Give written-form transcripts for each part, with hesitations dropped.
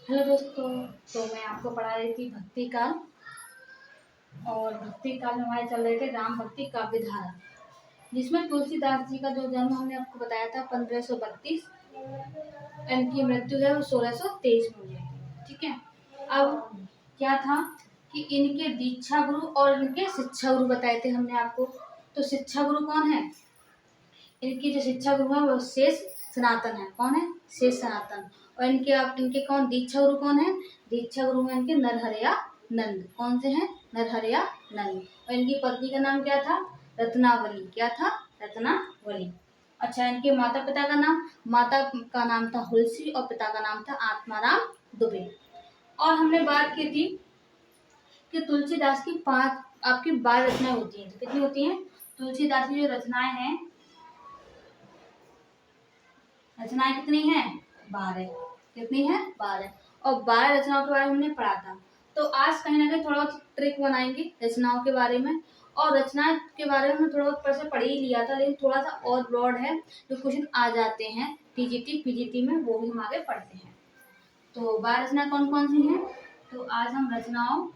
Hello दोस्तों, तो मैं आपको पढ़ा रही थी भक्ति काल। और भक्ति काल में हमारे चल रहे थे राम भक्ति काव्य धारा, जिसमें तुलसीदास जी का जो जन्म हमने आपको बताया था 1532, इनकी मृत्यु है वो 1623 में हुई थी। ठीक है। अब क्या था कि इनके दीक्षा गुरु और इनके शिक्षा गुरु बताए थे हमने आपको। तो शिक्षा गुरु कौन है? इनकी जो शिक्षा गुरु है वो शेष सनातन है। कौन है? शेष सनातन। और इनके कौन दीक्षा गुरु कौन है? दीक्षा गुरु है इनके नरहरिया नंद। कौन से हैं? नरहरिया नंद। और इनकी पत्नी का नाम क्या था? रत्नावली। क्या था? रत्नावली। अच्छा, इनके माता पिता का नाम? माता का नाम था हुलसी और पिता का नाम था आत्माराम दुबे। और हमने बात की थी कि तुलसीदास की 5 आपकी 12 रचनाएं होती हैं। तो कितनी होती हैं? तुलसीदास की जो रचनाएं हैं, रचनाएं कितनी हैं? 12। कितनी है? 12। और 12 रचनाओं के बारे में हमने पढ़ा था। तो आज कहीं ना कहीं थोड़ा बहुत ट्रिक बनाएंगे रचनाओं के बारे में। और रचना के बारे में हमने थोड़ा बहुत से पढ़ ही लिया था, लेकिन थोड़ा सा और ब्रॉड है, जो क्वेश्चन आ जाते हैं टीजीटी पीजीटी में, वो भी हम आगे पढ़ते हैं। तो 12 रचना कौन कौन सी हैं? तो आज हम रचनाओं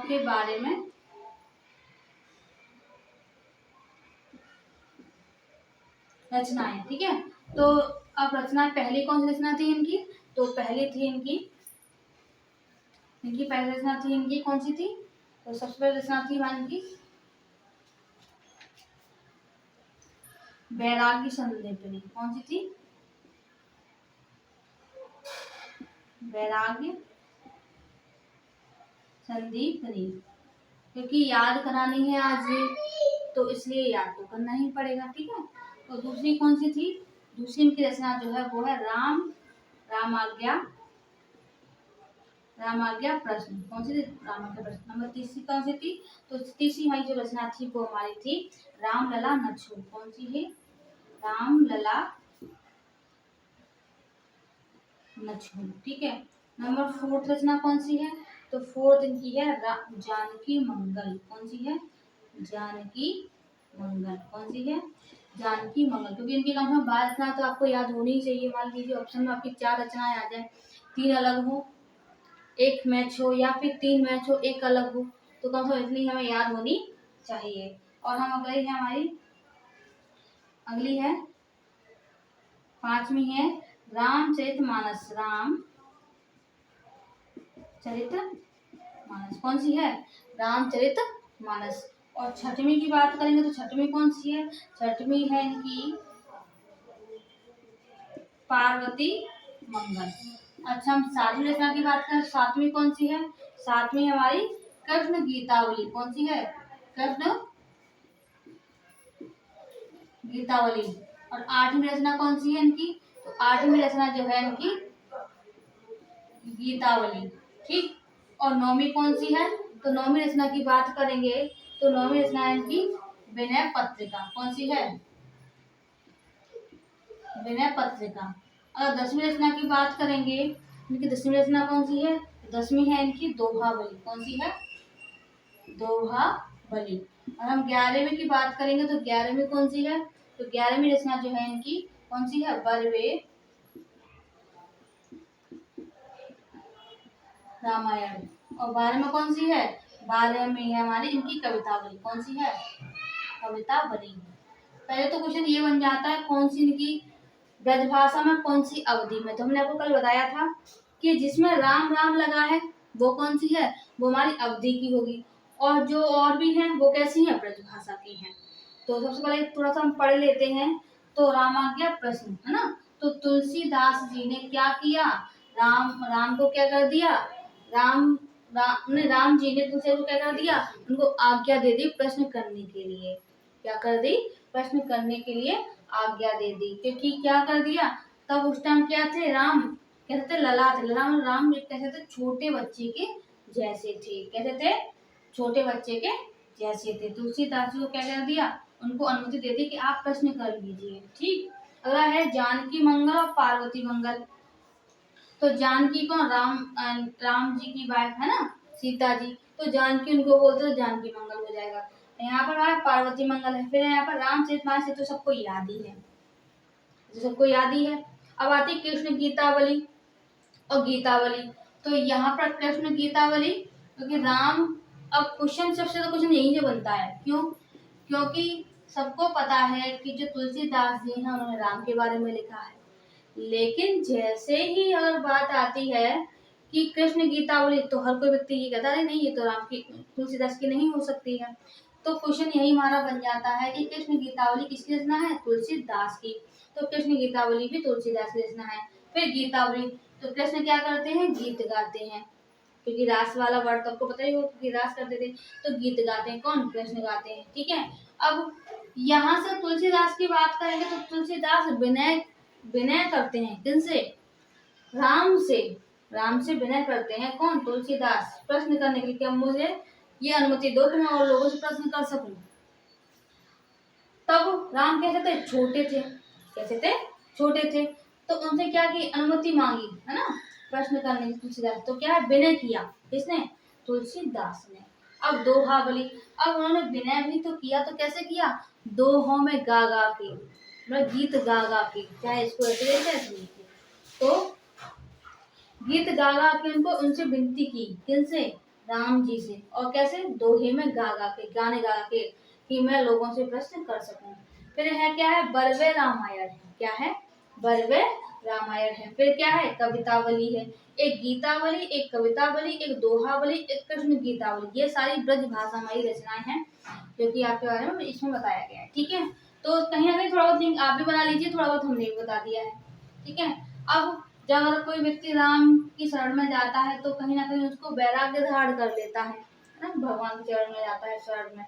के बारे में रचनाएं। ठीक है। तो अब रचना पहली कौन सी रचना थी इनकी? तो पहली थी इनकी पहली रचना थी इनकी कौन सी थी? तो सबसे पहली रचना थी इनकी वैराग्य संदीपनी। कौन सी थी? वैराग्य संदीपनी। क्योंकि याद करानी है आज ये, तो इसलिए याद तो करना ही पड़ेगा। ठीक है। तो दूसरी कौन सी थी? दूसरी इनकी रचना जो है वो है राम आज्ञा प्रश्न। कौन सी थी? राम आज्ञा प्रश्न। नंबर तीसरी कौन सी थी? तो तीसरी हमारी जो रचना थी वो हमारी थी राम लला न छूट। कौन सी है? राम लला न छूट। ठीक है। नंबर 4 रचना कौन सी है? तो 4 इनकी है जानकी मंगल। कौन सी है? जानकी मंगल। कौन सी है? जानकी मंगल। क्योंकि इनकी कम से कम 12 रचना तो आपको याद होनी ही चाहिए। मान लीजिए ऑप्शन में आपकी 4 रचनाएं आ जाए, 3 अलग हो, एक मैच हो, या फिर 3 मैच हो, एक अलग हो, तो कम से कम इतनी हमें याद होनी चाहिए। और हम अगली है 5वीं है रामचरितमानस। रामचरितमानस कौन सी है? रामचरितमानस। और 6वीं की बात करेंगे तो 6वीं कौन सी है? 6वीं है इनकी पार्वती मंगल। अच्छा, हम 7वीं रचना की बात करें, 7वीं कौन सी है? 7वीं हमारी कृष्ण गीतावली। कौन सी है? कृष्ण गीतावली। और 8वीं रचना कौन सी है इनकी? तो 8वीं रचना जो है इनकी गीतावली। ठीक। और 9वीं कौन सी है? तो 9वीं रचना की बात करेंगे तो 9वीं रचना है इनकी विनय पत्रिका। कौन सी है? विनय पत्रिका। अगर 10वीं रचना की बात करेंगे, इनकी 10वीं रचना कौन सी है? 10वीं है इनकी दोहाबली। कौन सी है? दोहाबली। और हम 11वीं की बात करेंगे तो 11वीं कौन सी है? तो 11वीं रचना जो है इनकी कौन सी है? बर्वे रामायण। और 12वीं कौन सी है? 12वीं है हमारी इनकी कवितावली। कौन सी है? कवितावली। पहले तो क्वेश्चन ये बन जाता है कौन सी इनकी ब्रजभाषा में, कौन सी अवधि में। तो हमने आपको कल बताया था कि जिसमें राम राम लगा है वो कौन सी है? वो हमारी अवधि की होगी। और जो और भी हैं वो कैसी हैं? ब्रजभाषा की हैं। तो सबसे पहले थोड़ा सा हम पढ़ लेते हैं। तो रामाज्ञा प्रश्न है ना। तो तुलसीदास जी ने क्या किया? राम को क्या कर दिया? राम जी ने तुलसी को क्या कर दिया? उनको आज्ञा दे दी प्रश्न करने के लिए। क्या कर दी? प्रश्न करने के लिए आज्ञा दे दी। क्योंकि क्या कर दिया? तब उस टाइम क्या थे? राम कैसे थे? लला थे। राम कैसे थे? छोटे बच्चे के जैसे थे। कैसे थे? छोटे बच्चे के जैसे थे। तुलसीदास जी को क्या कर दिया? उनको अनुमति दे दी कि आप प्रश्न कर लीजिए। ठीक। अगला है जानकी मंगल और पार्वती मंगल। तो जानकी कौन? राम जी की वाइफ है ना, सीता जी। तो जानकी उनको बोलते तो जानकी मंगल हो जाएगा। यहाँ पर हमारा पार्वती मंगल है। फिर यहाँ पर रामचरितमानस है तो सबको याद ही है, तो सबको याद ही है। अब आती कृष्ण गीतावली और गीतावली। तो यहाँ पर कृष्ण गीतावली, क्योंकि राम, अब क्वेश्चन सबसे तो क्वेश्चन यहीं से बनता है, क्यों? क्योंकि सबको पता है कि जो तुलसीदास जी हैं उन्होंने राम के बारे में लिखा है, लेकिन जैसे ही अगर बात आती है कि कृष्ण गीतावली, तो हर कोई व्यक्ति ये कहता है नहीं ये तो राम की, तुलसीदास की नहीं हो सकती है। तो क्वेश्चन यही हमारा बन जाता है कि कृष्ण गीतावली किसकी रचना है? तुलसीदास की। तो कृष्ण गीतावली भी तुलसीदास की रचना है। फिर गीतावली, तो कृष्ण क्या करते हैं? गीत गाते हैं, क्योंकि रास वाला वर्ड तो आपको पता ही हो कि रास करते थे, तो गीत गाते हैं। कौन? कृष्ण गाते हैं। ठीक है। अब यहाँ से तुलसीदास की बात करेंगे तो तुलसीदास विनय विनय करते हैं। किनसे? राम से। राम से विनय करते हैं। कौन? तुलसीदास। प्रश्न करने के लिए, क्या मुझे ये अनुमति दो कि मैं और लोगों से प्रश्न कर सकूं। तब राम कैसे थे? छोटे थे। कैसे थे? छोटे थे। तो उनसे क्या की? अनुमति मांगी, है ना, प्रश्न करने की तुलसीदास। तो क्या है? विनय किया। किसने? तुलसीदास ने। अब दोहावली, अब उन्होंने विनय भी तो किया, तो कैसे किया? दोहों में गा गा के, मतलब गीत गा गा के, चाहे इसको ऐसे लिखे। तो गीत गा गा के उनको, उनसे विनती की। किनसे? राम जी से। और कैसे? दोहे में गा गा के, गाने गा गा के, कि मैं लोगों से प्रश्न कर सकूं। फिर है क्या है? बरवे रामायण है। क्या है? बरवे रामायण है। फिर क्या है? कवितावली है। एक गीतावली, एक कवितावली, एक दोहावली, एक कृष्ण गीतावली। ये सारी ब्रज भाषामयी रचनाएं हैं जो कि आपके बारे में इसमें बताया गया है। ठीक है। तो कहीं ना कहीं थोड़ा बहुत लिंक आप भी बना लीजिए, थोड़ा बहुत हमने भी बता दिया है। ठीक है। अब जब अगर कोई व्यक्ति राम की शरण में जाता है तो कहीं ना कहीं उसको वैराग्य धारण कर लेता है ना, भगवान के चरण में जाता है, शरण में।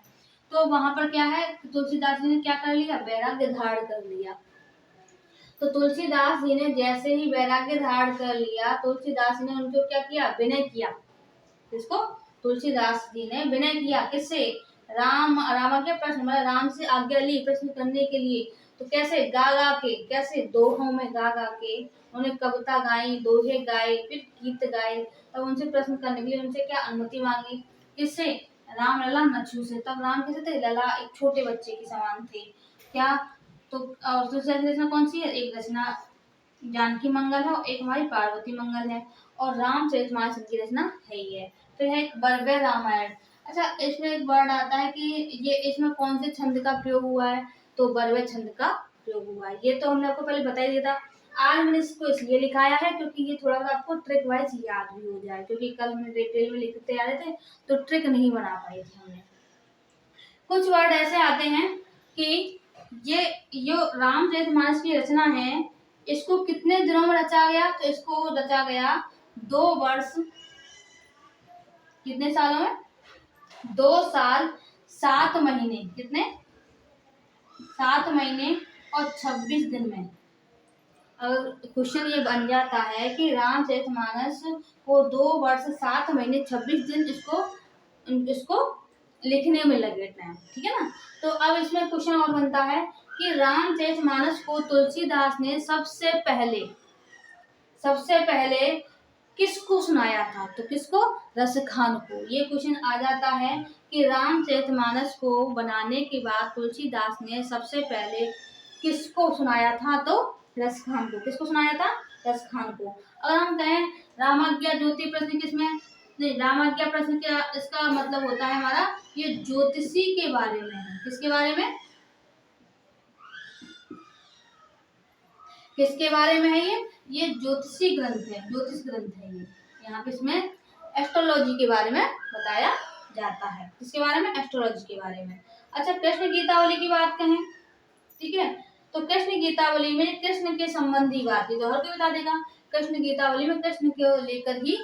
तो वहां पर क्या है? तुलसीदास जी ने क्या कर लिया? वैराग्य धारण कर लिया। तो तुलसीदास जी ने जैसे ही वैराग्य धारण कर लिया, तुलसीदास ने उनको क्या किया? विनय किया। किसको? तुलसीदास जी ने विनय किया। किससे? राम के प्रश्न, मतलब राम से आज्ञा ली प्रश्न करने के लिए। तो कैसे? गा गा के। कैसे? दोहों में गा गा के उन्होंने कविता गाई, दोहे गाए, फिर गीत गाए। तब उनसे प्रश्न करने के लिए उनसे क्या? अनुमति मांगी। किससे? राम लला नछू से। तब राम कैसे थे? लला, एक छोटे बच्चे के समान थे। क्या? तो और दूसरी रचना कौन सी है? एक रचना जानकी मंगल है और एक हमारी पार्वती मंगल है, और रामचरितमानस की रचना है ही है। फिर है एक बरवे रामायण। अच्छा, इसमें एक वर्ड आता है कि ये इसमें कौन से छंद का प्रयोग हुआ है? तो बरवे छंद का प्रयोग हुआ है। ये तो हमने आपको पहले बता ही दिया था। आज मैंने इसको इसलिए लिखाया है क्योंकि ये थोड़ा सा आपको ट्रिक वाइज याद भी हो जाए, क्योंकि कल हमने डिटेल में लिखते आ रहे थे तो ट्रिक नहीं बना पाए थे हमने। कुछ वर्ड ऐसे आते हैं कि ये जो रामचरितमानस की रचना है, इसको कितने दिनों में रचा गया? तो इसको रचा गया 2 वर्ष, कितने सालों में? 2 साल 7 महीने। कितने? 7 महीने और 26 दिन में। अगर क्वेश्चन ये बन जाता है कि रामचरितमानस को 2 वर्ष 7 महीने 26 दिन इसको लिखने में लगे टाइम। ठीक है ना। तो अब इसमें क्वेश्चन और बनता है कि रामचरितमानस को तुलसीदास ने सबसे पहले किसको सुनाया था? तो किसको? रसखान को। ये क्वेश्चन आ जाता है कि रामचरितमानस को बनाने के बाद तुलसीदास ने सबसे पहले किसको सुनाया था? तो रसखान को। किसको सुनाया था? रसखान को। अगर हम कहें रामाज्ञा ज्योति प्रश्न किसमें? नहीं, रामाज्ञा प्रश्न क्या, इसका मतलब होता है हमारा ये ज्योतिषी के बारे में है। किसके बारे में? किसके बारे में है ये ज्योतिषी ग्रंथ है, ज्योतिष ग्रंथ है ये। यहाँ पे इसमें एस्ट्रोलॉजी के बारे में बताया जाता है। किसके बारे में? एस्ट्रोलॉजी के बारे में। अच्छा, कृष्ण गीतावली की बात कहें, ठीक है, तो कृष्ण गीतावली में कृष्ण के संबंधी बात है, तो हर कोई बता देगा। कृष्ण गीतावली में कृष्ण को लेकर ही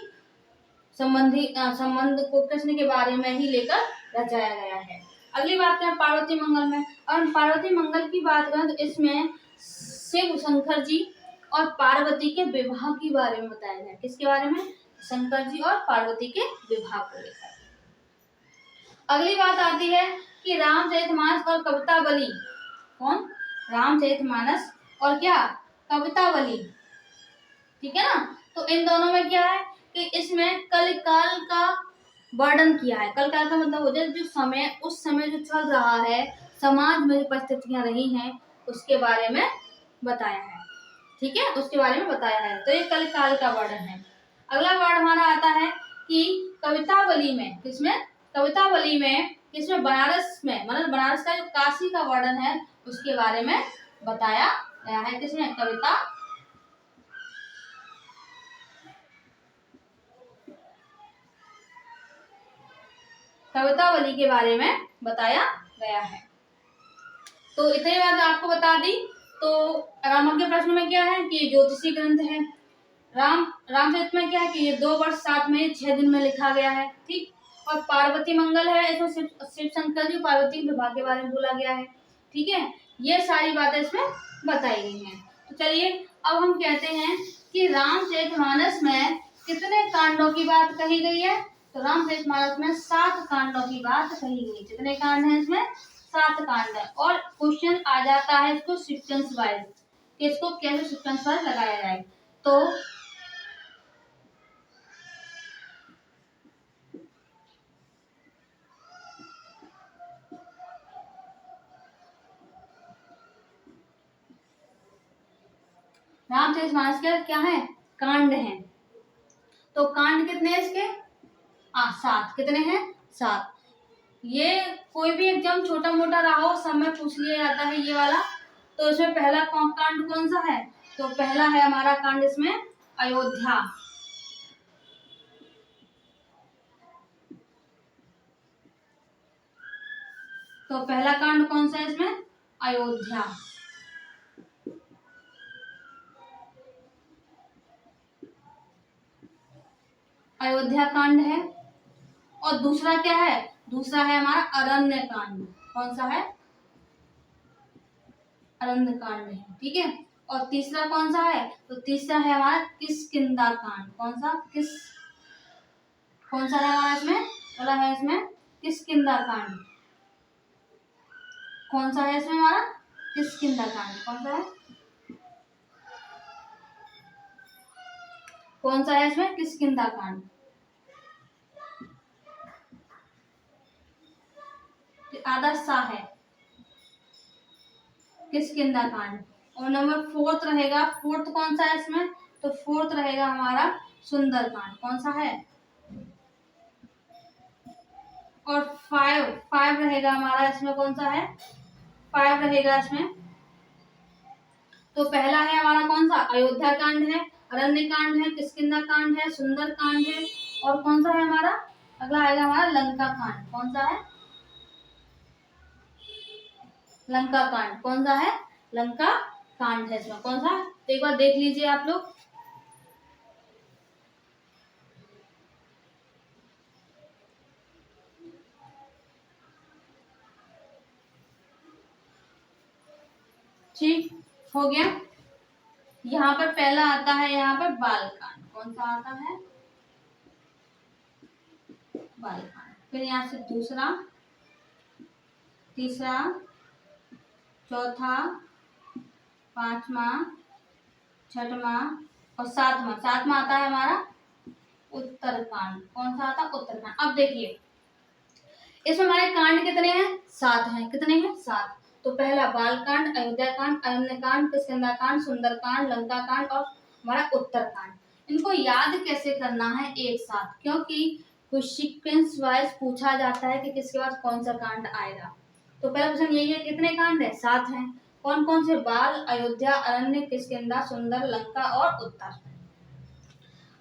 संबंध को कृष्ण के बारे में ही लेकर रचाया गया है। अगली बात करें पार्वती मंगल में, और पार्वती मंगल की बात करें तो इसमें शिव शंकर जी और पार्वती के विवाह के बारे में बताया गया। किसके बारे में? शंकर जी और पार्वती के विवाह को लेकर। अगली बात आती है कि रामचरितमानस और कवितावली। कौन? रामचरितमानस और क्या? कवितावली। ठीक है ना। तो इन दोनों में क्या है कि इसमें कलिकाल का वर्णन किया है। कल काल का मतलब हो जाए जो समय, उस समय जो चल रहा है, समाज में जो परिस्थितियां रही हैं उसके बारे में बताया है। ठीक है, उसके बारे में बताया है। तो ये कल काल का वर्णन है। अगला वर्ड हमारा आता है कि कवितावली में, किसमें, कवितावली में, किसमें, बनारस में, मतलब बनारस का जो काशी का वर्णन है उसके बारे में बताया गया है। किसमें, कवितावली के बारे में बताया गया है। तो इतनी बात आपको बता दी। तो रामायण के प्रश्न में क्या है कि ये ज्योतिषी ग्रंथ है। रामचरित में क्या है कि ये 2 वर्ष 7 महीने 6 दिन में लिखा गया है। ठीक, और पार्वती मंगल है, इसमें शिव शंकर जी पार्वती विवाह के बारे में बोला गया है। ठीक है, ये सारी बातें इसमें बताई गई हैं। तो चलिए अब हम कहते हैं कि रामचरितमानस में कितने कांडों की बात कही गई है। तो रामचरितमानस में 7 कांडों की बात कही गई। कितने कांड हैं इसमें, 7 कांड है। और क्वेश्चन आ जाता है इसको सीक्वेंस वाइज, इसको कैसे सीक्वेंस वाइज लगाया जाए। तो रामचरितमानस के क्या है, कांड हैं। तो कांड कितने हैं इसके, 7। कितने हैं, 7। ये कोई भी एग्जाम छोटा मोटा रहा हो सब में पूछ लिया जाता है ये वाला। तो इसमें पहला कांड कौन सा है, तो पहला है हमारा कांड इसमें अयोध्या। तो पहला कांड कौन सा है इसमें, अयोध्या। अयोध्या कांड है। और दूसरा क्या है, दूसरा है हमारा अरण्य कांड। कौन सा है, अरण्य कांड है। ठीक है, और तीसरा कौन सा है, तो तीसरा है हमारा किष्किंधा कांड। कौन सा, कौन सा है हमारा इसमें, बोला है इसमें किष्किंधा कांड। कौन सा है इसमें हमारा, किष्किंधा कांड। कौन सा है, कौन सा है इसमें, किष्किंधा कांड। आधा सा है किष्किंधा कांड। और नंबर 4 रहेगा, 4 कौन सा है इसमें, तो 4 रहेगा हमारा सुंदर कांड। कौन सा है, और 5 रहेगा हमारा इसमें, कौन सा है, 5 रहेगा इसमें। तो पहला है हमारा कौन सा, अयोध्या कांड है, अरण्य कांड है, किष्किंधा कांड है, सुंदर कांड है, और कौन सा है हमारा, अगला आएगा हमारा लंका कांड। कौन सा है, लंका कांड। कौन सा है, लंका कांड है इसमें। कौन सा, तो एक बार देख लीजिए आप लोग। ठीक हो गया। यहाँ पर पहला आता है, यहाँ पर बालकांड। कौन सा आता है, बालकांड। फिर यहाँ से दूसरा, तीसरा, चौथा, 5वां, 6वां और 7वां आता है हमारा उत्तरकांड। कौन सा आता है, उत्तरकांड। अब देखिए इसमें हमारे कांड कितने हैं, 7 हैं। कितने हैं, 7। तो पहला बालकांड, अयोध्या कांड, अरण्य कांड, किष्किंधा कांड, सुंदर कांड, लंका कांड और हमारा उत्तरकांड। इनको याद कैसे करना है एक साथ, क्योंकि कुछ सीक्वेंस वाइज पूछा जाता है कि किसके बाद कौन सा कांड आएगा। तो पहला क्वेश्चन यही है, कितने कांड है, 7 हैं। कौन कौन से, बाल, अयोध्या, अरण्य, किष्किंधा, सुंदर, लंका और उत्तर।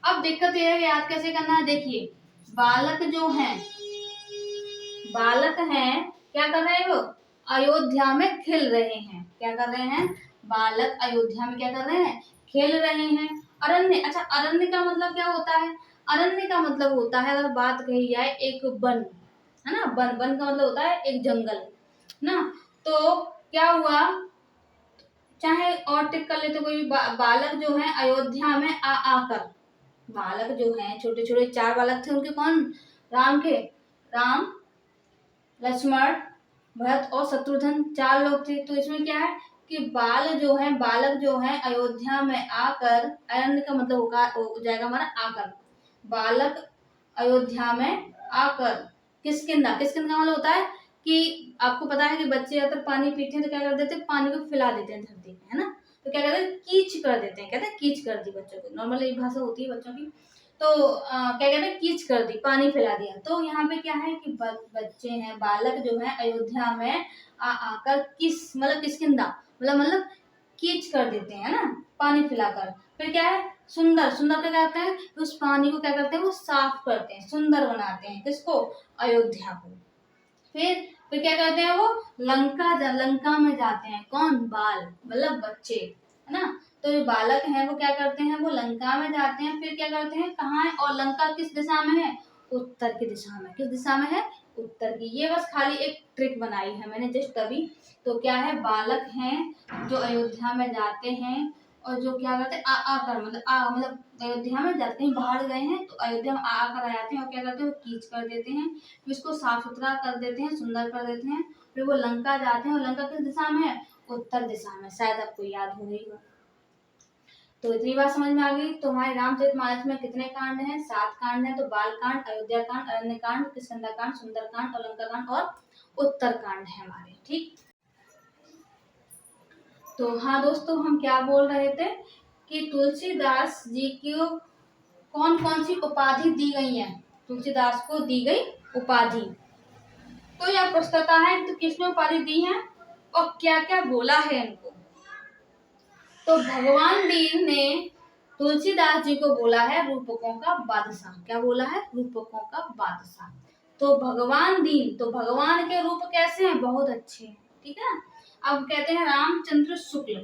अब दिक्कत यह है याद कैसे करना है। देखिए बालक जो हैं, बालक हैं, क्या कर रहे हैं, वो अयोध्या में खेल रहे हैं। क्या कर रहे हैं, बालक अयोध्या में क्या कर रहे हैं, खेल रहे हैं। अरण्य, अच्छा अरण्य का मतलब क्या होता है, अरण्य का मतलब होता है, अगर बात कही जाए एक वन, है ना, वन का मतलब होता है एक जंगल ना। तो क्या हुआ, चाहे और टिक कर ले तो कोई बालक जो है अयोध्या में आकर, बालक जो हैं छोटे छोटे 4 बालक थे उनके, कौन, राम के, राम, लक्ष्मण, भरत और शत्रुघ्न, 4 लोग थे। तो इसमें क्या है कि बालक जो है अयोध्या में आकर, अरण्य का मतलब हो जाएगा हमारा आकर, बालक अयोध्या में आकर किष्किंधा, किष्किंधा का मतलब होता है कि आपको पता है कि बच्चे अगर पानी पीते हैं तो क्या कर देते हैं, पानी को फैला देते हैं धरती पे, है ना। तो क्या कहते हैं, कीच कर देते हैं, कहते हैं कीच कर दी बच्चों को, नॉर्मल यही भाषा होती है बच्चों की। तो क्या कहते हैं, कीच कर दी, पानी फैला दिया। तो यहाँ पे क्या है कि बच्चे हैं, बालक जो है अयोध्या में आकर मतलब किष्किंधा मतलब कीच कर देते हैं ना, पानी फैलाकर। फिर क्या है, सुंदर, सुंदर क्या कहते हैं, उस पानी को क्या करते हैं, वो साफ करते हैं, सुंदर बनाते हैं, किसको, अयोध्या को। फिर क्या करते हैं, वो लंका में जाते हैं, कौन, बाल मतलब बच्चे, है ना। तो ये बालक हैं, वो क्या करते हैं, वो लंका में जाते हैं। फिर क्या करते हैं, कहाँ है, और लंका किस दिशा में है, उत्तर की दिशा में। किस दिशा में है, उत्तर की। ये बस खाली एक ट्रिक बनाई है मैंने जस्ट अभी। तो क्या है, बालक हैं जो अयोध्या में जाते हैं, और जो क्या करते हैं, आकर मतलब अयोध्या में जाते हैं, बाहर गए हैं तो अयोध्या में आकर आ जाते हैं, और क्या करते हैं, वो कीच कर देते हैं, फिर उसको साफ सुथरा कर देते हैं, सुंदर कर देते हैं। फिर वो लंका जाते हैं, और लंका किस दिशा में है, उत्तर दिशा में, शायद आपको याद हो गई हो। तो इतनी बात समझ में आ गई। तो हमारे रामचरितमानस में कितने कांड हैं, 7 कांड हैं। तो बाल कांड, अयोध्या कांड, अरण्य कांड, किष्किंधा कांड, सुंदर कांड और लंका कांड और उत्तर कांड है हमारे, ठीक। तो हाँ दोस्तों, हम क्या बोल रहे थे कि तुलसीदास जी को कौन कौन सी उपाधि दी गई है, तुलसीदास को दी गई उपाधि। तो यह पुस्तक है, तो किसने उपाधि दी है और क्या क्या बोला है इनको। तो भगवान दीन ने तुलसीदास जी को बोला है रूपकों का बादशाह। क्या बोला है, रूपकों का बादशाह। तो भगवान दीन, तो भगवान के रूप कैसे हैं, बहुत अच्छे हैं, ठीक है। अब कहते हैं रामचंद्र शुक्ल।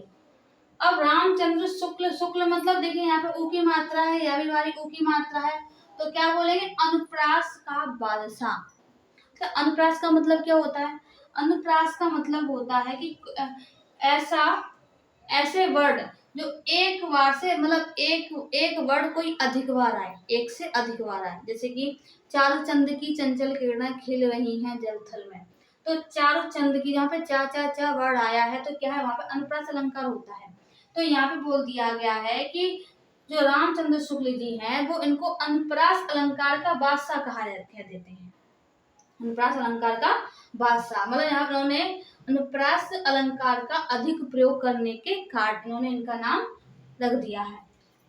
अब रामचंद्र शुक्ल, शुक्ल मतलब देखिए यहाँ पे ऊ की मात्रा है, या भी हमारी ऊ की मात्रा है। तो क्या बोलेंगे, अनुप्रास का बादशाह। तो अनुप्रास का मतलब क्या होता है, अनुप्रास का मतलब होता है कि ऐसे वर्ड जो एक बार से मतलब एक वर्ड कोई अधिक बार आए, एक से अधिक बार आए। जैसे कि चारों चंद की चंचल किरणें खिल रही हैं जलथल में। तो चारों चंद की, जहाँ पे चा चा चा वर्ड आया है, तो क्या है, वहां पे अनुप्रास अलंकार होता है। तो यहाँ पे बोल दिया गया है कि जो रामचंद्र शुक्ल जी हैं, वो इनको अनुप्रास अलंकार का बादशाह कह देते हैं। अनुप्रास अलंकार का बादशाह मतलब यहाँ पर उन्होंने अनुप्रास अलंकार का अधिक प्रयोग करने के कारण उन्होंने इनका नाम रख दिया है।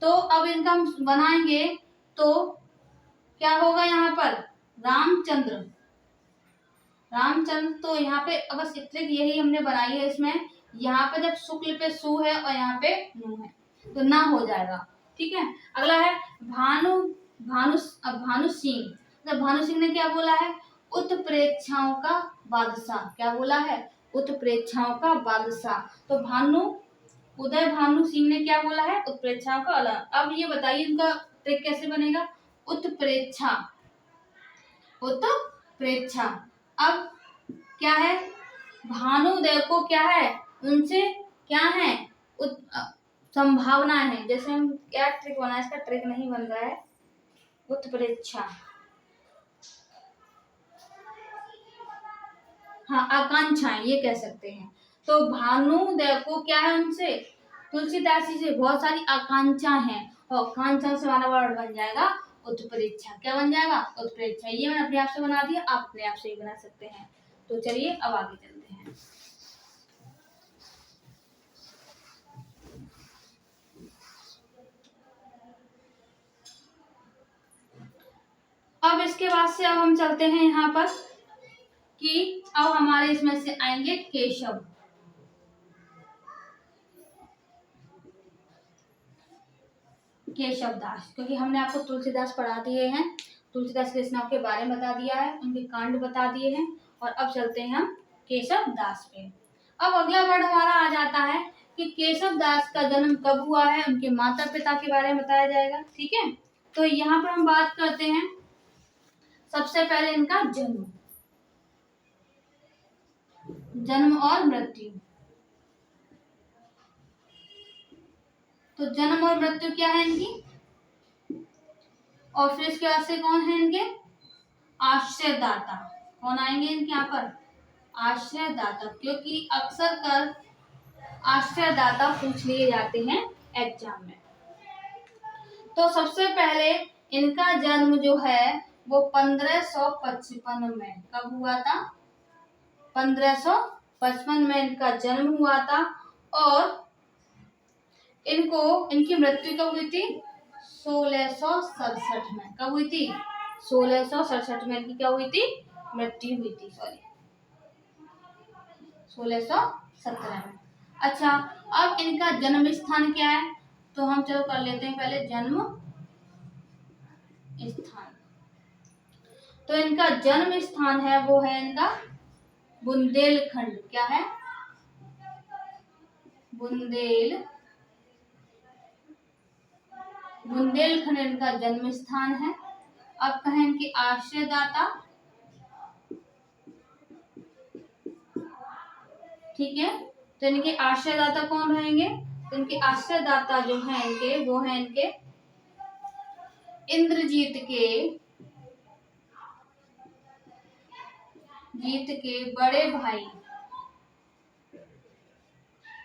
तो अब इनका हम बनाएंगे तो क्या होगा, यहाँ पर रामचंद्र, रामचंद्र। तो यहाँ पे बस ट्रिक यही हमने बनाई है इसमें, यहाँ पे जब शुक्ल पे सु है और यहाँ पे नु है तो ना हो जाएगा, ठीक है। अगला है भानु, भानु सिंह। तो भानु सिंह ने क्या बोला है, उत्प्रेक्षाओं का बादशाह। क्या बोला है, उत्प्रेक्षाओं का बादशाह। तो उदय भानु सिंह ने क्या बोला है, उत्प्रेक्षाओं का अलग। अब ये बताइए इनका ट्रिक कैसे बनेगा, उत्प्रेक्षा, उत्प्रेक्षा। अब क्या है, भानुदेव को क्या है, उनसे क्या है, संभावना है। जैसे हम क्या ट्रिक बना, इसका ट्रिक नहीं बन रहा है, उत्प्रेक्षा, हाँ आकांक्षाएं ये कह सकते हैं। तो भानुदेव को क्या है, उनसे, तुलसीदास जी से बहुत सारी आकांक्षा है, और आकांक्षा से हमारा वर्ड बन जाएगा उत्प्रेक्षा। क्या बन जाएगा, उत्प्रेक्षा। ये मैंने अपने आप से बना दिया, आप अपने आप से ही बना सकते हैं। तो चलिए अब आगे चलते हैं। अब इसके बाद से अब हम चलते हैं यहाँ पर कि अब हमारे इसमें से आएंगे केशव। केशव दास, क्योंकि हमने आपको तुलसीदास पढ़ा दिए हैं, तुलसीदास की रचनाओं के बारे में बता दिया है, उनके कांड बता दिए हैं। और अब चलते हैं हम केशव दास पे। अब अगला वर्ड हमारा आ जाता है कि केशव दास का जन्म कब हुआ है, उनके माता पिता के बारे में बताया जाएगा, ठीक है। तो यहाँ पर हम बात करते हैं सबसे पहले इनका जन्म और मृत्यु। तो जन्म और मृत्यु क्या है इनकी, और फिर इसके बाद से कौन है इनके आश्रयदाता। कौन आएंगे इनके यहाँ पर, आश्रयदाता, क्योंकि अक्सर कर आश्रयदाता पूछ लिए जाते हैं एग्जाम में। तो सबसे पहले इनका जन्म जो है वो 1555 में। कब हुआ था? 1555 में इनका जन्म हुआ था। और इनकी मृत्यु कब हुई थी? 1667 में। कब हुई थी? 1667 में इनकी क्या हुई थी? मृत्यु हुई थी। सॉरी, 1617 में। अच्छा, अब इनका जन्म स्थान क्या है? तो हम चलो कर लेते हैं पहले जन्म स्थान। तो इनका जन्म स्थान है वो है इनका बुंदेलखंड। क्या है? बुंदेलखंड इनका जन्म स्थान है। अब कहें इनके आश्रयदाता। ठीक है, तो इनके आश्रयदाता कौन रहेंगे? तो इनके आश्रयदाता जो हैं इनके, वो हैं इनके इंद्रजीत के बड़े भाई।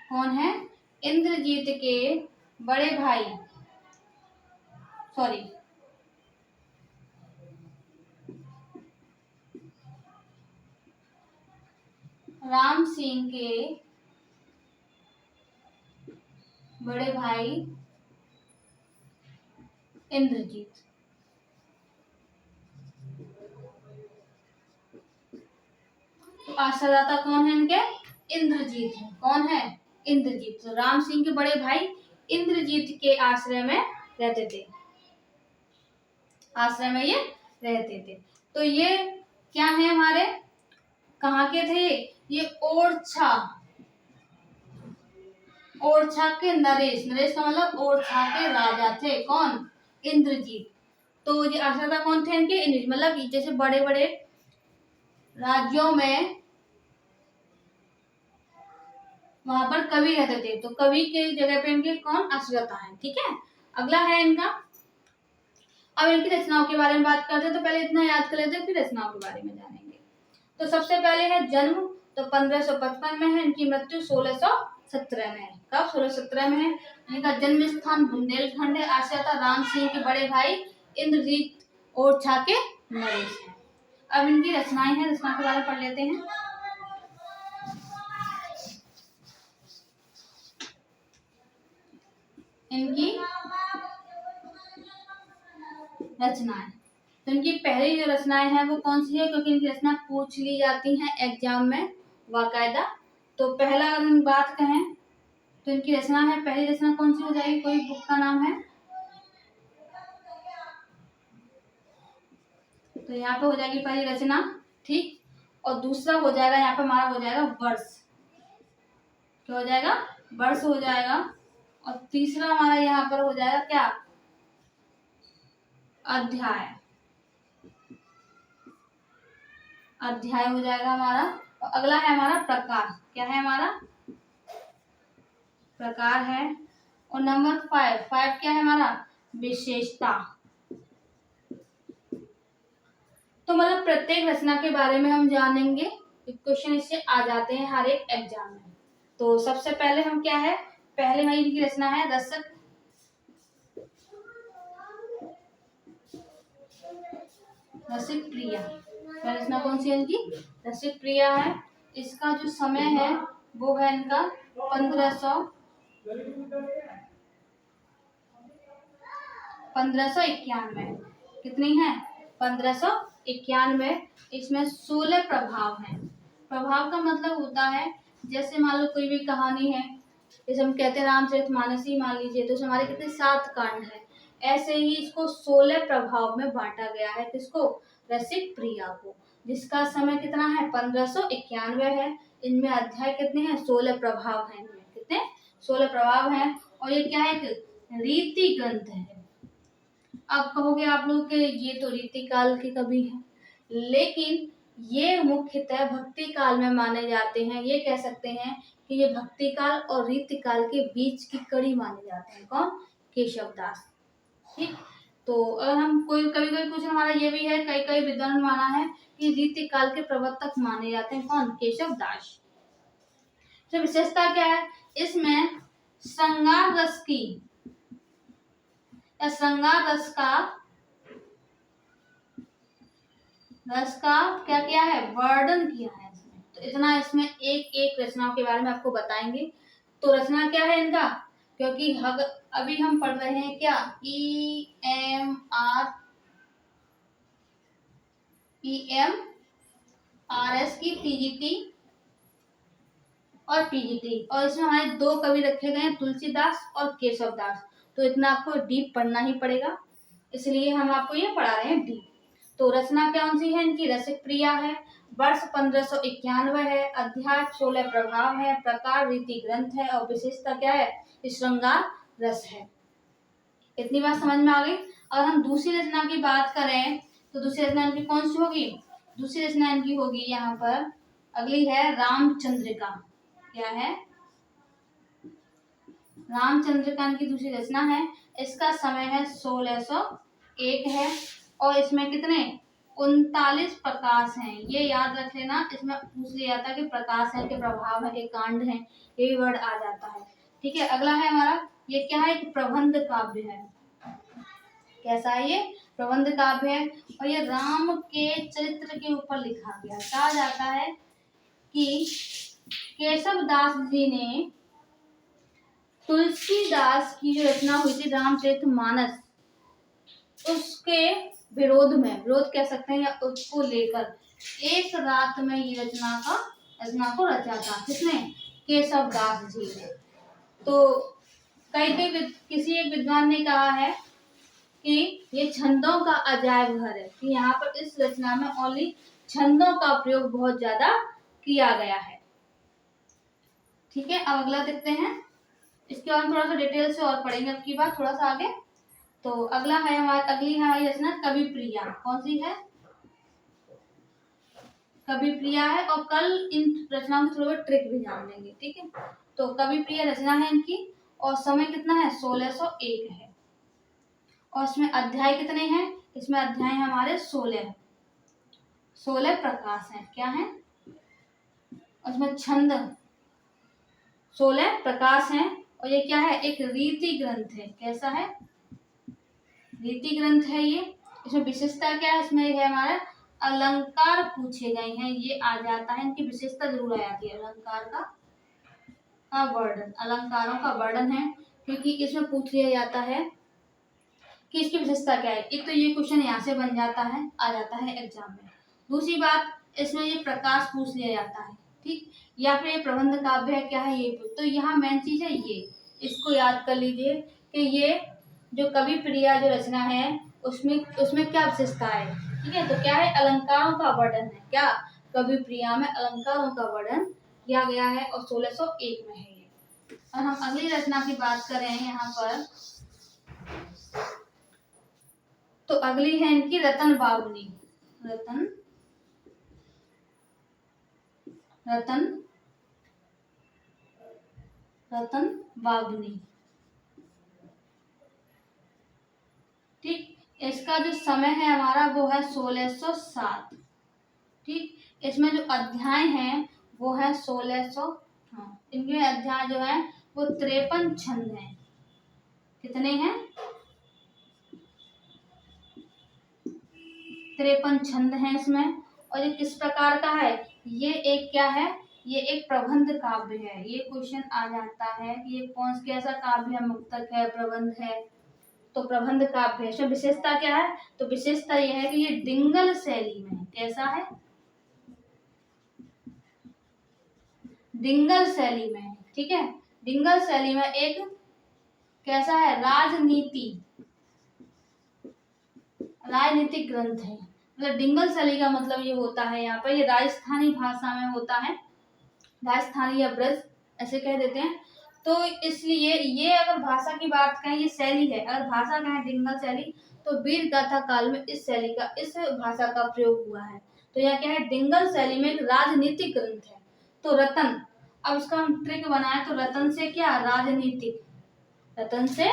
कौन है? इंद्रजीत के बड़े भाई, सॉरी, राम सिंह के बड़े भाई इंद्रजीत। तो आश्रयदाता कौन है इनके? इंद्रजीत है। कौन है? इंद्रजीत। तो राम सिंह के बड़े भाई इंद्रजीत के आश्रय में रहते थे। आश्रय में ये रहते थे। तो ये क्या है हमारे, कहाँ के थे? ये ओरछा के नरेश का मतलब ओरछा के राजा थे। कौन? इंद्रजीत। तो ये आश्रयदाता कौन थे इनके? इंद्रजीत। मतलब जैसे बड़े बड़े राज्यों में वहां पर कवि रहते थे, तो कवि के जगह पे इनके कौन? आश्रयदाता है। ठीक है, अगला है इनका। अब इनकी रचनाओं के बारे में बात करते हैं। तो पहले इतना याद कर लेते हैं, फिर रचनाओं के बारे में जानेंगे। तो सबसे पहले है जन्म, तो 1555 में है। इनकी मृत्यु 1617 में है। कब? 1617 में है। इनका जन्म स्थान बुंदेलखंड है। आश्रयदाता राम सिंह के बड़े भाई इंद्रजीत ओरछा के नरेश है। अब इनकी रचनाएं हैं, रचना के बारे में पढ़ लेते हैं। इनकी रचनाएं, तो इनकी पहली जो रचनाएं हैं वो कौन सी है? क्योंकि इनकी रचना पूछ ली जाती हैं एग्जाम में बाकायदा। तो पहला अगर हम बात कहें तो इनकी रचना है, पहली रचना कौन सी हो जाएगी? कोई बुक का नाम है? तो यहाँ पे हो जाएगी पहली रचना। ठीक, और दूसरा हो जाएगा यहाँ पे हमारा हो जाएगा वर्ष। क्या हो जाएगा? वर्ष हो जाएगा। और तीसरा हमारा यहाँ पर हो जाएगा क्या? अध्याय। अध्याय हो जाएगा हमारा। और अगला है हमारा प्रकार। क्या है हमारा? प्रकार है। और नंबर 5 क्या है हमारा? विशेषता। तो मतलब प्रत्येक रचना के बारे में हम जानेंगे। क्वेश्चन इससे आ जाते हैं हर एक एग्जाम में। तो सबसे पहले हम क्या है, पहले हमारी इनकी रचना है रसिक प्रिया। रचना कौन सी है इनकी? रसिक प्रिया है। इसका जो समय है वो है इनका 1591। कितनी है? 1591। इसमें 16 प्रभाव हैं। प्रभाव का मतलब होता है, जैसे मान लो कोई भी कहानी है, जैसे हम कहते हैं रामचरितमानस ही मान लीजिए, तो हमारे कितने 7 कांड हैं। ऐसे ही इसको 16 प्रभाव में बांटा गया है। किसको? रसिक प्रिया को। जिसका समय कितना है? 1591 है। इनमें अध्याय कितने हैं? 16 प्रभाव हैं। इनमें कितने? 16 प्रभाव हैं। और ये क्या है? एक रीति ग्रंथ है। अब कहोगे आप लोग कि ये तो रीति काल की कवि है, लेकिन ये मुख्यतः भक्ति काल में माने जाते हैं। ये कह सकते हैं कि ये भक्ति काल और रीति काल के बीच की कड़ी माने जाते हैं। कौन? केशवदास। ठीक, तो अगर हम कोई कभी कभी कुछ हमारा ये भी है, कई कई विद्वान माना है कि रीति काल के प्रवर्तक माने जाते हैं। कौन? केशवदास। तो विशेषता क्या है इसमें? श्रृंगार रस की या श्रृंगार रस का रस का क्या किया है, वर्णन किया है इसमें। तो इतना इसमें एक एक रचनाओं के बारे में आपको बताएंगे। तो रचना क्या है इनका, क्योंकि अभी हम पढ़ रहे हैं क्या, EMRS की TGT और PGT, और इसमें हमारे दो कवि रखे गए हैं, तुलसीदास और केशव दास। तो इतना आपको डीप पढ़ना ही पड़ेगा, इसलिए हम आपको ये पढ़ा रहे हैं डीप। तो रचना कौन सी है इनकी, रसिक प्रिया है, वर्ष 1591 है, अध्याय 16 प्रभाव है, प्रकार रीति ग्रंथ है, और विशेषता क्या है, श्रृंगार रस है। इतनी बात समझ में आ गई। अगर हम दूसरी रचना की बात करें तो दूसरी रचना इनकी कौन सी होगी, दूसरी रचना इनकी होगी यहाँ पर अगली है रामचंद्रिका। क्या है, रामचंद्रिका इनकी दूसरी रचना है। इसका समय है 1601 है, और इसमें कितने 39 प्रकाश हैं। ये याद रख लेना, इसमें पूछ लिया जाता है कि प्रकाश है कि प्रभाव है कि कांड है, ये वर्ड आ जाता है। ठीक है, अगला है हमारा, ये क्या है, एक प्रबंध काव्य है। कैसा है ये, प्रबंध काव्य है, और ये राम के चरित्र के ऊपर लिखा गया। कहा जाता है कि केशव दास जी ने तुलसीदास की जो रचना हुई थी रामचरितमानस, उसके विरोध में, विरोध कह सकते हैं, या उसको लेकर एक रात में ये रचना को रचा था। किसने, केशव दास जी ने। तो किसी एक विद्वान ने कहा है कि ये छंदों का अजायब घर है, कि यहाँ पर इस रचना में ओनली छंदों का प्रयोग बहुत ज्यादा किया गया है। ठीक है, अब अगला देखते हैं, इसके बाद थोड़ा सा डिटेल से और पढ़ेंगे अब की बात थोड़ा सा आगे। तो अगली है हमारी रचना कवि प्रिया। कौन सी है, कवि प्रिया है, और कल इन रचनाओं में थोड़ा ट्रिक भी जान लेंगे। ठीक है, तो कवि प्रिया रचना है इनकी, और समय कितना है, 1601 है, और इसमें अध्याय कितने हैं, इसमें अध्याय हमारे 16 प्रकाश हैं। क्या है, उसमें छंद 16 प्रकाश हैं, और ये क्या है, एक रीति ग्रंथ है। कैसा है, रीति ग्रंथ है ये। इसमें विशेषता क्या है, इसमें है हमारा अलंकार पूछे गए हैं, ये आ जाता है, इनकी विशेषता जरूर आ जाती है। अलंकार का वर्णन, अलंकारों का वर्णन है, क्योंकि इसमें पूछ लिया जाता है कि इसकी विशेषता क्या है। एक तो ये क्वेश्चन यहाँ से बन जाता है, आ जाता है एग्जाम में। दूसरी बात, इसमें ये प्रकाश पूछ लिया जाता है, ठीक, या फिर ये प्रबंध काव्य है, क्या है ये। तो यहाँ मेन चीज है ये, इसको याद कर लीजिए कि ये जो कवि प्रिया जो रचना है उसमें क्या विशेषता है। ठीक है, तो क्या है, अलंकारों का वर्णन है। क्या, कवि प्रिया में अलंकारों का वर्णन किया गया है, और 1601 में है ये। और हम अगली रचना की बात करें यहाँ पर, तो अगली है इनकी रतन बावनी। रतन बावनी। ठीक, इसका जो समय है हमारा वो है 1607। ठीक, इसमें जो अध्याय हैं वो है 1600, हाँ, इनके अध्याय जो है वो 53 छंद हैं। कितने हैं, 53 छंद हैं इसमें। और ये किस प्रकार का है, ये एक क्या है, ये एक प्रबंध काव्य है। ये क्वेश्चन आ जाता है कि ये कौन कैसा काव्य है, मुक्तक है, प्रबंध है। तो प्रबंध काव्य है। इसमें विशेषता क्या है, तो विशेषता यह है कि ये डिंगल शैली में है। कैसा है, डिंगल शैली में है। ठीक है, डिंगल शैली में एक कैसा है, राजनीतिक ग्रंथ है। मतलब डिंगल शैली का मतलब ये होता है, यहाँ पर ये राजस्थानी भाषा में होता है, राजस्थानी या ब्रज ऐसे कह देते हैं। तो इसलिए ये अगर भाषा की बात करें, ये शैली है, अगर भाषा कहें डिंगल शैली, तो वीर गाथा काल में इस शैली का, इस भाषा का प्रयोग हुआ है। तो यह क्या है, डिंगल शैली में एक राजनीतिक ग्रंथ है। तो रतन, अब इसका हम ट्रिक बनाए तो रतन से क्या, राजनीतिक, रतन से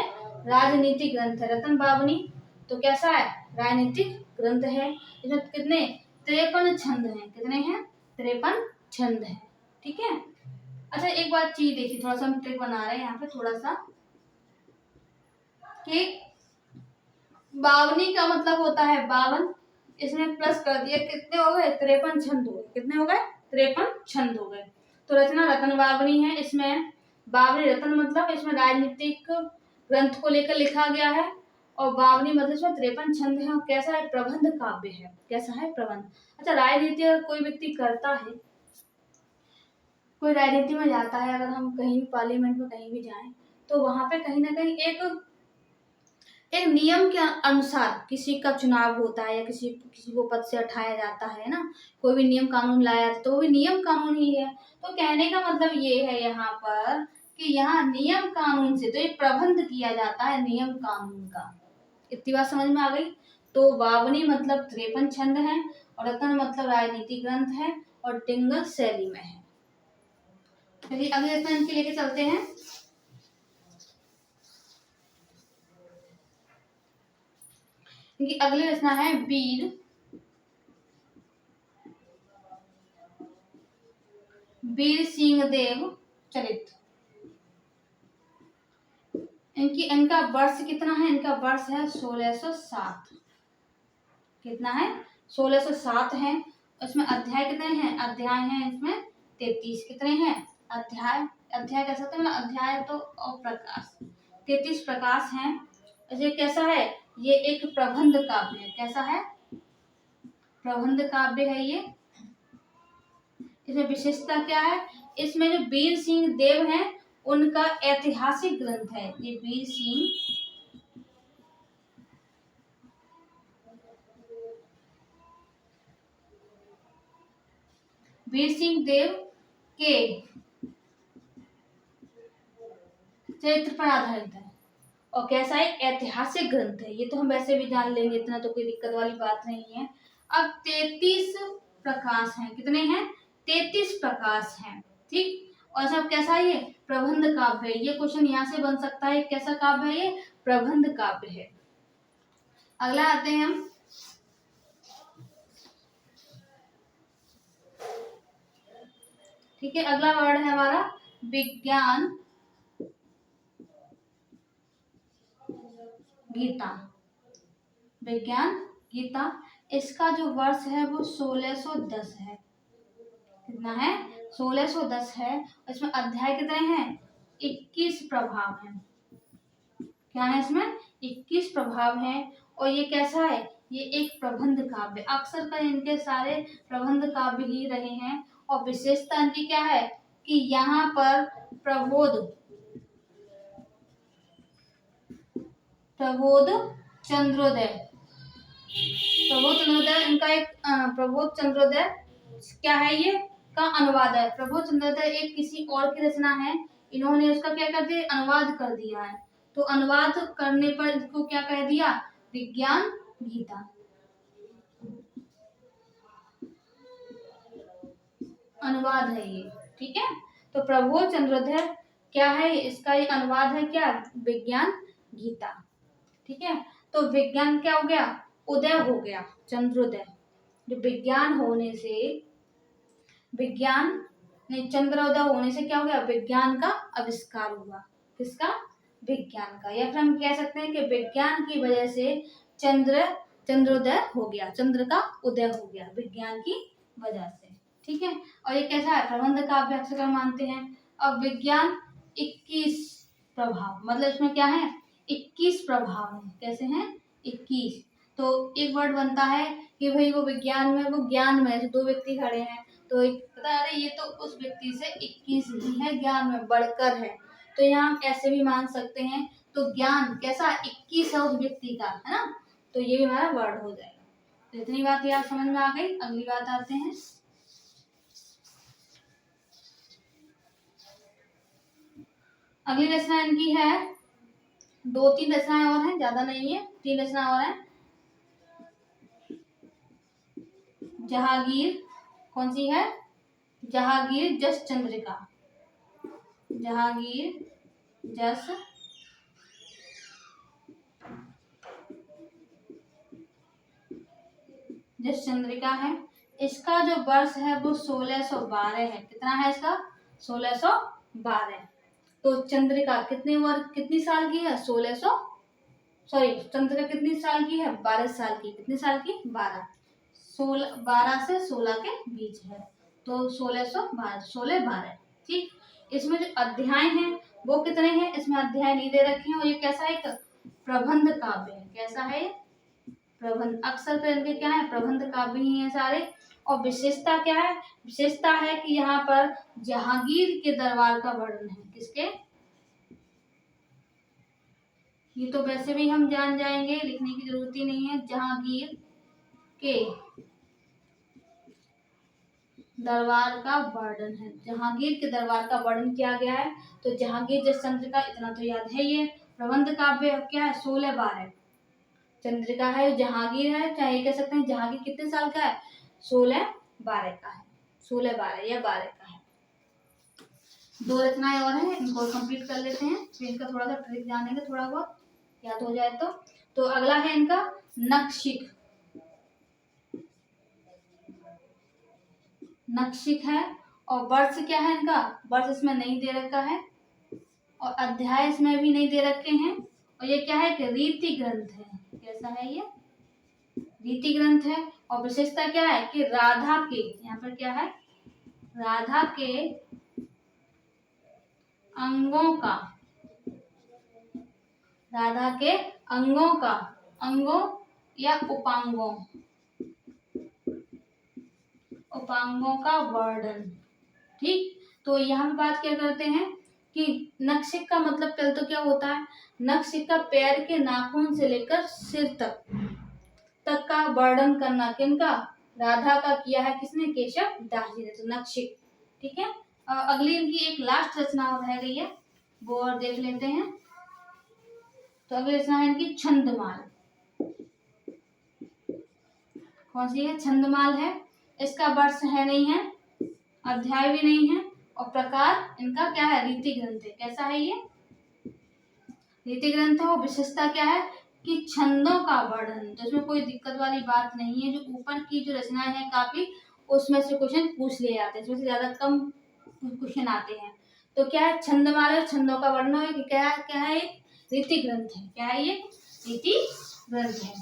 राजनीतिक ग्रंथ है रतन बावनी। तो कैसा है, राजनीतिक ग्रंथ है। इसमें कितने 53 छंद हैं। कितने हैं, 53 छंद हैं। ठीक है, अच्छा एक बात चीज देखिए, थोड़ा सा हम ट्रिक बना रहे हैं यहाँ पे थोड़ा सा, कि बावनी का मतलब होता है 52, इसमें प्लस कर दिया, कितने हो गए 53 छंद हो गए। कितने हो गए 53 छंद हो गए। तो रचना रतन बावनी है। इसमें बावनी रतन मतलब इसमें राजनीतिक ग्रंथ को लेकर लिखा गया है और बावनी मतलब इसमें 53 छंद है और कैसा है प्रबंध काव्य है। कैसा है प्रबंध। अच्छा राजनीति अगर कोई व्यक्ति करता है, कोई राजनीति में जाता है, अगर हम कहीं भी पार्लियामेंट में कहीं भी जाएं तो वहां पे कहीं ना कहीं एक नियम के अनुसार किसी का चुनाव होता है या किसी को पद से हटाया जाता है ना, कोई भी नियम कानून लाया तो वो भी नियम कानून ही है। तो कहने का मतलब ये है यहाँ पर कि यहाँ नियम कानून से तो एक प्रबंध किया जाता है नियम कानून का। इतनी बात समझ में आ गई। तो बावनी मतलब 53 छंद है और रतन मतलब राजनीतिक ग्रंथ है और टिंगल शैली में है। चलिए अगले रचना इनके लेके चलते हैं। इनकी अगली रचना है वीर सिंह देव चरित। इनका वर्ष कितना है, इनका वर्ष है 1607। कितना है 1607 है। उसमें अध्याय कितने हैं, अध्याय हैं इसमें 33। कितने हैं अध्याय, अध्याय कह सकते हैं अध्याय तो और प्रकाश 33 प्रकाश हैं। ये कैसा है, ये एक प्रबंध काव्य है। कैसा है प्रबंध काव्य है ये। इसमें विशेषता क्या है, इसमें जो वीर सिंह देव हैं उनका ऐतिहासिक ग्रंथ है ये। वीर सिंह देव के चरित्र पर आधारित है और कैसा है ऐतिहासिक ग्रंथ है। ये तो हम वैसे भी जान लेंगे, इतना तो कोई दिक्कत वाली बात नहीं है। अब 33 प्रकाश हैं। कितने हैं 33 प्रकाश हैं। ठीक। और सब कैसा है ये प्रबंध काव्य है। ये क्वेश्चन यहाँ से बन सकता है, कैसा काव्य है ये प्रबंध काव्य है। अगला आते हैं हम, ठीक है। अगला वर्ड है हमारा विज्ञान गीता। विज्ञान गीता, इसका जो वर्ष है वो 1610 है। कितना है 1610 है। इसमें अध्याय कितने हैं 21 प्रभाव हैं। क्या है इसमें 21 प्रभाव हैं। और ये कैसा है, ये एक प्रबंध काव्य। अक्सर कर इनके सारे प्रबंध काव्य ही रहे हैं। और विशेषता इनकी क्या है कि यहाँ पर प्रबोध चंद्रोदय, प्रबोध चंद्रोदय इनका एक प्रबोध चंद्रोदय क्या है ये का अनुवाद है। प्रबोध चंद्रोदय एक किसी और की रचना है, इन्होंने उसका क्या कर दिया अनुवाद कर दिया है। तो अनुवाद करने पर इसको क्या कह दिया विज्ञान गीता। अनुवाद है ये। ठीक है। तो प्रबोध चंद्रोदय क्या है, इसका ये अनुवाद है क्या विज्ञान गीता। ठीक है। तो विज्ञान क्या हो गया उदय हो गया, चंद्रोदय। जो विज्ञान होने से, विज्ञान नहीं चंद्रोदय होने से क्या हो गया विज्ञान का आविष्कार हुआ। किसका विज्ञान का। या फिर हम कह सकते हैं कि विज्ञान की वजह से चंद्रोदय हो गया, चंद्र का उदय हो गया विज्ञान की वजह से। ठीक है। और ये कैसा है प्रबंध काव्य अक्सर मानते हैं। अब विज्ञान 21 प्रभाव, मतलब इसमें क्या है 21 प्रभाव है। कैसे हैं 21। तो एक वर्ड बनता है कि भाई वो विज्ञान में, वो ज्ञान में, जो दो व्यक्ति खड़े हैं तो एक पता है अरे ये तो उस व्यक्ति से 21 ही है, ज्ञान में बढ़कर है। तो यहाँ हम ऐसे भी मान सकते हैं। तो ज्ञान कैसा 21 है उस व्यक्ति का, है ना। तो ये भी हमारा वर्ड हो जाएगा। तो इतनी बात यार समझ में आ गई। अगली बात आते हैं, अगली रचना इनकी है, 2-3 रचनाएं और हैं, ज्यादा नहीं है, 3 रचना और है। जहांगीर, कौन सी है जहांगीर जस चंद्रिका। जहांगीर जस चंद्रिका है। इसका जो वर्ष है वो 1612 है। कितना है इसका 1612। तो चंद्रिका कितनी साल की है 1600, सॉरी चंद्रिका कितनी साल की है 12 साल की। कितनी साल की 12। 12 से 16 के बीच है, तो 1612 1612। ठीक, इसमें जो अध्याय हैं वो कितने हैं, इसमें अध्याय नहीं दे रखे हैं। और ये कैसा है, एक प्रबंध काव्य है। कैसा है ये, प्रबंध। अक्सर तो इनके क्या है, प्रबंध काव्य ही है सारे। और विशेषता क्या है, विशेषता है कि यहाँ पर जहांगीर के दरबार का वर्णन है। किसके, ये तो वैसे भी हम जान जाएंगे, लिखने की जरूरत ही नहीं है। जहांगीर के दरबार का वर्णन है, जहांगीर के दरबार का वर्णन किया गया है। तो जहांगीर जस चंद्रिका, इतना तो याद है। ये प्रबंध काव्य क्या है, 1612। चंद्रिका है, जहांगीर है, चाहे कह सकते हैं जहांगीर कितने साल का है, 1612 का है। 1612 या 12 का है। दो रचनाएं और हैं, इनको कंप्लीट कर लेते हैं, फिर इनका थोड़ा सा ट्रिक जानेंगे, थोड़ा बहुत याद हो जाए तो अगला है इनका नखशिख। नखशिख है। और वर्ष क्या है इनका, वर्ष इसमें नहीं दे रखा है, और अध्याय इसमें भी नहीं दे रखे हैं। और ये क्या है, कि रीति ग्रंथ है। कैसा है ये, रीति ग्रंथ है। और विशेषता क्या है, कि राधा के, यहाँ पर क्या है, राधा के अंगों का, राधा के अंगों का, अंगों या उपांगों, उपांगों का वर्णन। ठीक, तो यहाँ पे बात क्या करते हैं कि नखशिख का मतलब पहले तो क्या होता है, नखशिख का पैर के नाखून से लेकर सिर तक का वर्णन करना किनका, राधा का किया है। किसने, केशव दास जी ने। तो नखशिख। ठीक है, अगली इनकी एक लास्ट रचना और रह गई है, वो और देख लेते हैं। तो अगली रचना है इनकी छंदमाल। कौन सी है, छंदमाल है। इसका वर्ष है नहीं है, अध्याय भी नहीं है, और प्रकार इनका क्या है, रीति ग्रंथ है। कैसा है ये, रीति ग्रंथ है। और विशेषता क्या है, कि छंदों का वर्णन, जिसमें कोई दिक्कत वाली बात नहीं है। जो ऊपर की जो रचनाएं हैं काफी, उसमें से क्वेश्चन पूछ लिए जाते हैं, इसमें से ज्यादा कम क्वेश्चन आते हैं। तो क्या है, छंदमाला, छंदों का वर्णन है। क्या क्या है, रीति ग्रंथ है। क्या है ये, रीति ग्रंथ है।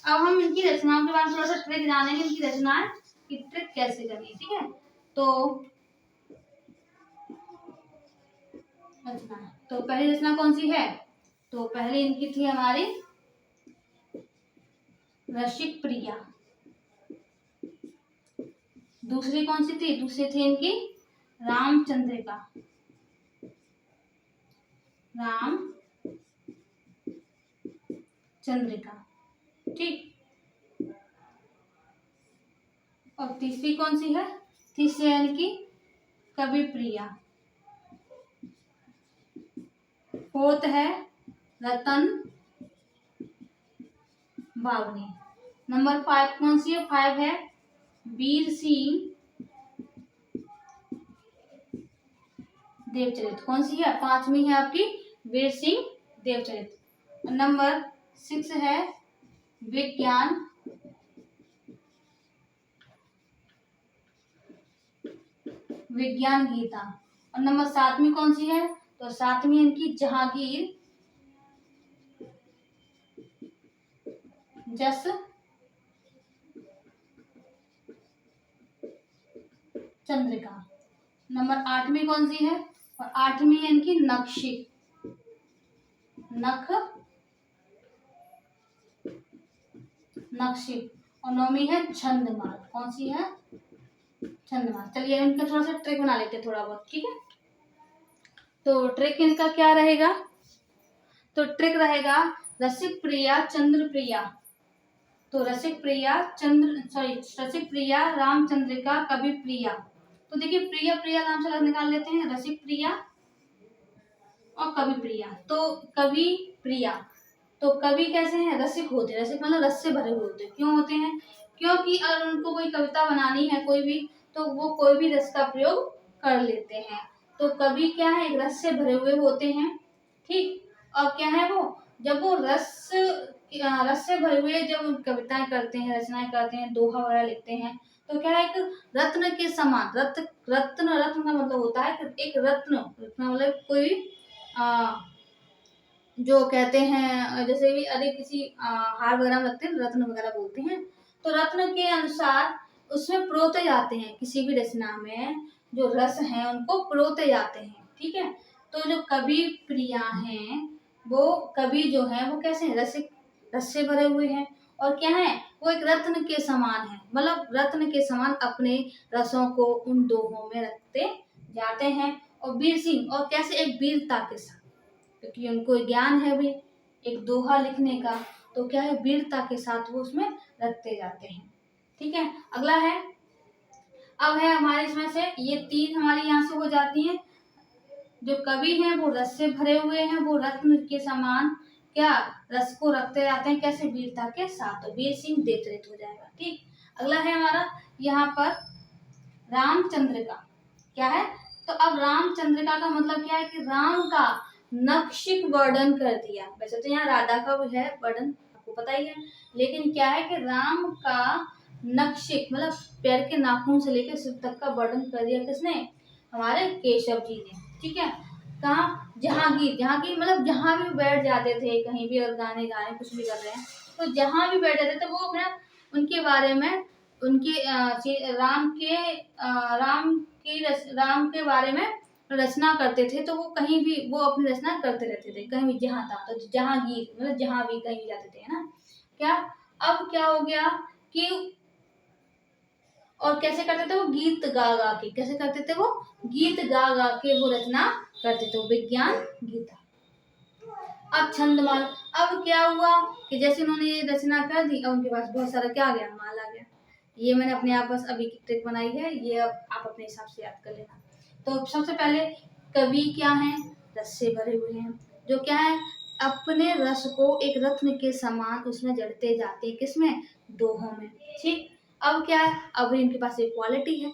अब हम इनकी रचनाओं के बारे में थोड़ा सा ट्रिक जानेंगे, इनकी रचनाएं की ट्रिक कैसे करनी है। ठीक है, तो रचना, तो पहली रचना कौन सी है, तो पहली इनकी थी हमारी रसिक प्रिया। दूसरी कौन सी थी, दूसरी थी इनकी रामचंद्रिका, रामचंद्रिका। ठीक, और तीसरी कौन सी है, तीसरी है इनकी कवि प्रिया। फोर्थ है रतन बावनी। नंबर 5 कौन सी है, 5 है वीर सिंह देवचरित। कौन सी है, 5वीं है आपकी वीर सिंह देवचरित। नंबर 6 है विज्ञान गीता। और नंबर 7वीं कौन सी है, तो 7वीं इनकी जहांगीर जस चंद्रिका। नंबर 8वीं कौन सी है, और 8वीं है इनकी नखशिख, और 9वीं है छंदमाल। कौन सी है, छंदमाल। चलिए इनका थोड़ा सा ट्रिक बना लेते हैं, थोड़ा बहुत। ठीक है, तो ट्रिक इनका क्या रहेगा, तो ट्रिक रहेगा रसिक प्रिया चंद्र प्रिया। तो रसिक प्रिया रामचंद्रिका कवि प्रिया। तो देखिए प्रिया प्रिया नाम से निकाल लेते हैं, रसिक प्रिया और कवि प्रिया। तो कवि प्रिया, तो कवि कैसे हैं, रसिक होते हैं। रसिक मतलब रस से भरे हुए होते हैं। क्यों होते हैं, क्योंकि अगर उनको कोई कविता बनानी है कोई भी, तो वो कोई भी रस का प्रयोग कर लेते हैं। तो कवि क्या है, एक रस से भरे हुए होते हैं। ठीक, और क्या है वो, जब वो रस से भरे हुए जब कविताएं करते हैं, रचनाएं करते हैं, दोहा वगैरह लिखते हैं, तो क्या है, एक रत्न के समान, रत्न का मतलब होता है एक रत्न मतलब कोई जो कहते हैं, जैसे भी अधिक किसी हार वगैरह लगते हैं, रत्न वगैरह बोलते हैं। तो रत्न के अनुसार उसमें परोते जाते हैं, किसी भी रचना में जो रस हैं उनको परोते जाते हैं, ठीक है। तो जो कवि प्रिया हैं वो कवि जो है वो कैसे हैं, रस से भरे हुए हैं, और क्या है, वो एक रत्न के समान है, मतलब रत्न के समान अपने रसों को उन दोहों में रखते जाते हैं। और वीर सिंह, और कैसे, एक वीरता के साथ, क्योंकि उनको ज्ञान है भी एक दोहा लिखने का, तो क्या है, वीरता के साथ वो उसमें रखते जाते हैं, ठीक है। अगला है, अब है हमारे इसमें से ये 3 हमारी यहाँ से हो जाती हैं। जो कवि हैं वो रस से भरे हुए हैं, वो रत्न के समान क्या रस को रखते जाते हैं, कैसे, वीरता के साथ, तो वीर सिंह देवचरित हो जाएगा, ठीक। अगला है हमारा यहाँ पर रामचंद्र का, क्या है, तो अब रामचंद्रिका का मतलब क्या है कि राम का नक्शिक वर्णन कर दिया। वैसे तो यहाँ राधा का भी है वर्णन, आपको पता ही है, लेकिन क्या है कि राम का नक्शिक मतलब पैर के नाखून से लेकर सिर तक का वर्णन कर दिया, किसने, हमारे केशव जी ने, ठीक है। कहाँ, जहांगीर मतलब जहां भी बैठ जाते थे, कहीं भी अगर गाने गा रहे हैं, कुछ भी कर रहे हैं, तो जहां भी बैठ जाते थे वो अपना उनके बारे में, उनके राम के बारे में रचना करते थे। तो वो कहीं भी वो अपनी रचना करते रहते थे, कहीं भी जहाँ था, तो जहांगीर मतलब जहाँ भी कहीं जाते थे, है ना। क्या, अब क्या हो गया कि, और कैसे करते थे वो, गीत गा गा के, कैसे करते थे वो, गीत गा गा के वो रचना करते थे, विज्ञान गीता। अब छंदमाल, अब क्या हुआ कि जैसे उन्होंने ये रचना कर दी, अब उनके पास बहुत सारा क्या आ गया, माल आ गया। ये मैंने अपने आप बस अभी की ट्रिक बनाई है, ये अब आप अपने हिसाब से याद कर लेना। तो सबसे पहले कवि क्या है, रस से भरे हुए हैं, जो क्या है, अपने रस को एक रत्न के समान उसमें जड़ते जाते हैं, किसमें, दोहों में, ठीक। अब क्या है, अब इनके पास एक क्वालिटी है,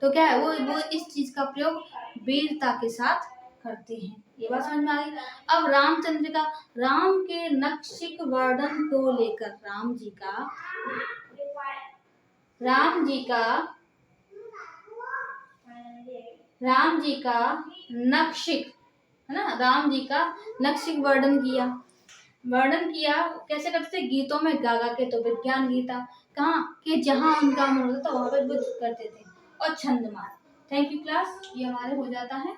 तो क्या है, वो इस चीज का प्रयोग वीरता के साथ करते हैं, ये बात समझ में आ गई। अब रामचंद्र का, राम के नक्शिक वर्णन को लेकर राम जी का नक्शिक, है ना, राम जी का नक्शिक वर्णन किया कैसे करते थे, गीतों में गा गा के, तो विज्ञान गीता, कहाँ कि जहाँ उनका मन होता था वहां पर वो करते थे, और छंदमाल। थैंक यू क्लास, ये हमारे हो जाता है।